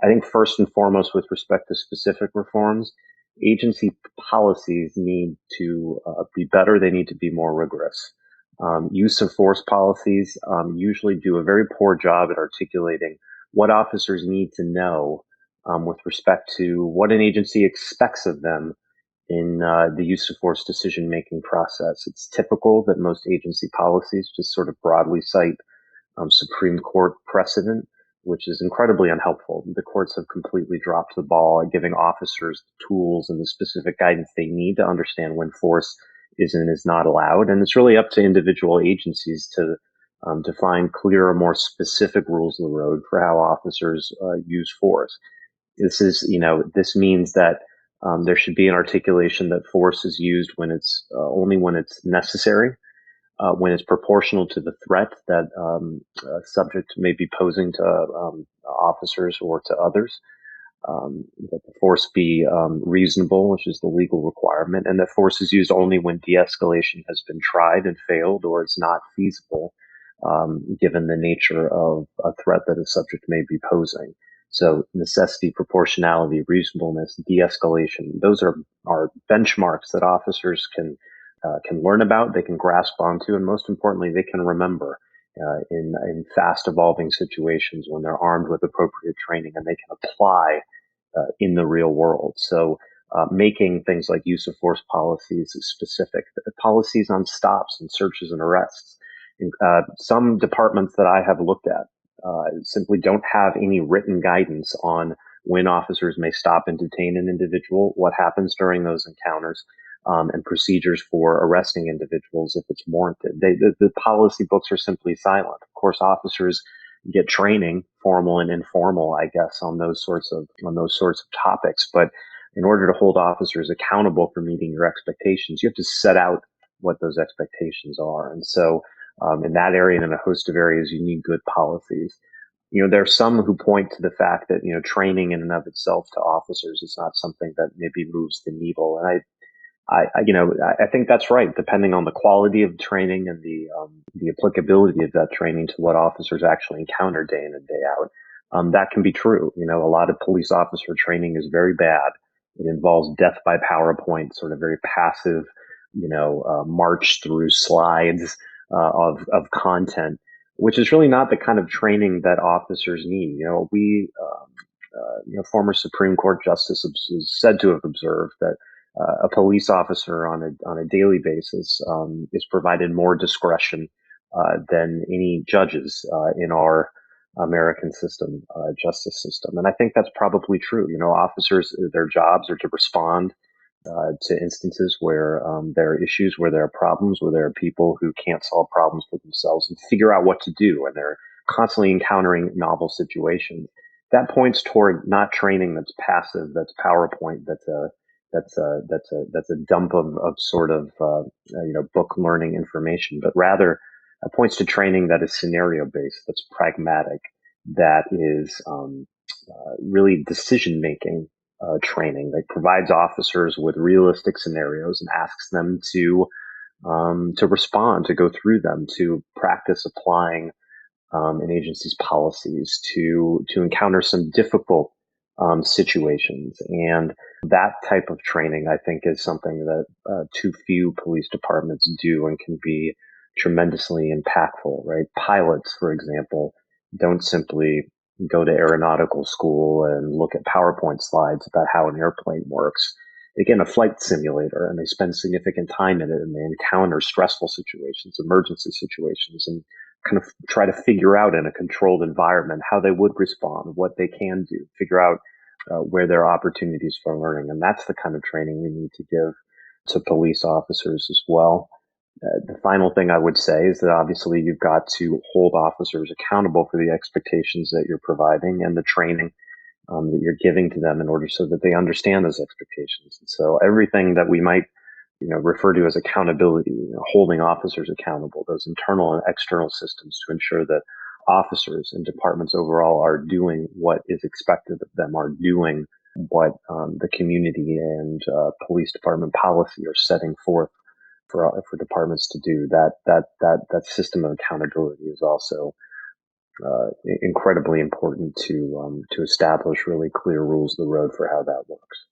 I think first and foremost, with respect to specific reforms, agency policies need to be better. They need to be more rigorous. Use of force policies usually do a very poor job at articulating what officers need to know with respect to what an agency expects of them in the use of force decision making process. It's typical that most agency policies just sort of broadly cite Supreme Court precedent, which is incredibly unhelpful. The courts have completely dropped the ball at giving officers the tools and the specific guidance they need to understand when force is and is not allowed. And it's really up to individual agencies to define clearer, more specific rules of the road for how officers use force. This means that there should be an articulation that force is used when it's only when it's necessary, when it's proportional to the threat that a subject may be posing to officers or to others, that the force be reasonable, which is the legal requirement, and that force is used only when de-escalation has been tried and failed or it's not feasible, given the nature of a threat that a subject may be posing. So necessity, proportionality, reasonableness, de-escalation, those are benchmarks that officers can learn about, they can grasp onto, and most importantly, they can remember in fast evolving situations when they're armed with appropriate training and they can apply in the real world. So making things like use of force policies specific, policies on stops and searches and arrests. Some departments that I have looked at simply don't have any written guidance on when officers may stop and detain an individual, what happens during those encounters, and procedures for arresting individuals if it's warranted. The policy books are simply silent. Of course, officers get training, formal and informal, I guess, on those sorts of topics. But in order to hold officers accountable for meeting your expectations, you have to set out what those expectations are. And so, in that area and in a host of areas, you need good policies. There are some who point to the fact that training in and of itself to officers is not something that maybe moves the needle, and I think that's right. Depending on the quality of training and the applicability of that training to what officers actually encounter day in and day out, that can be true. A lot of police officer training is very bad. It involves death by PowerPoint, sort of very passive, march through slides of content, which is really not the kind of training that officers need. Former Supreme Court justice is said to have observed that a police officer on a daily basis is provided more discretion than any judges in our American system, justice system. And I think that's probably true. Officers, their jobs are to respond to instances where there are issues, where there are problems, where there are people who can't solve problems for themselves and figure out what to do. And they're constantly encountering novel situations. That points toward not training that's passive, that's PowerPoint, that's a dump of sort of book learning information, but rather it points to training that is scenario based, that's pragmatic, that is really decision making training that provides officers with realistic scenarios and asks them to respond, to go through them, to practice applying an agency's policies, to encounter some difficult situations. And that type of training, I think, is something that too few police departments do and can be tremendously impactful, right? Pilots, for example, don't simply go to aeronautical school and look at PowerPoint slides about how an airplane works. They get in a flight simulator and they spend significant time in it and they encounter stressful situations, emergency situations, and kind of try to figure out in a controlled environment how they would respond, what they can do, figure out where there are opportunities for learning. And that's the kind of training we need to give to police officers as well. The final thing I would say is that obviously you've got to hold officers accountable for the expectations that you're providing and the training that you're giving to them in order so that they understand those expectations. And so everything that we might refer to as accountability, holding officers accountable, those internal and external systems to ensure that officers and departments overall are doing what is expected of them, are doing what the community and police department policy are setting forth for departments to do. That system of accountability is also incredibly important to establish really clear rules of the road for how that works.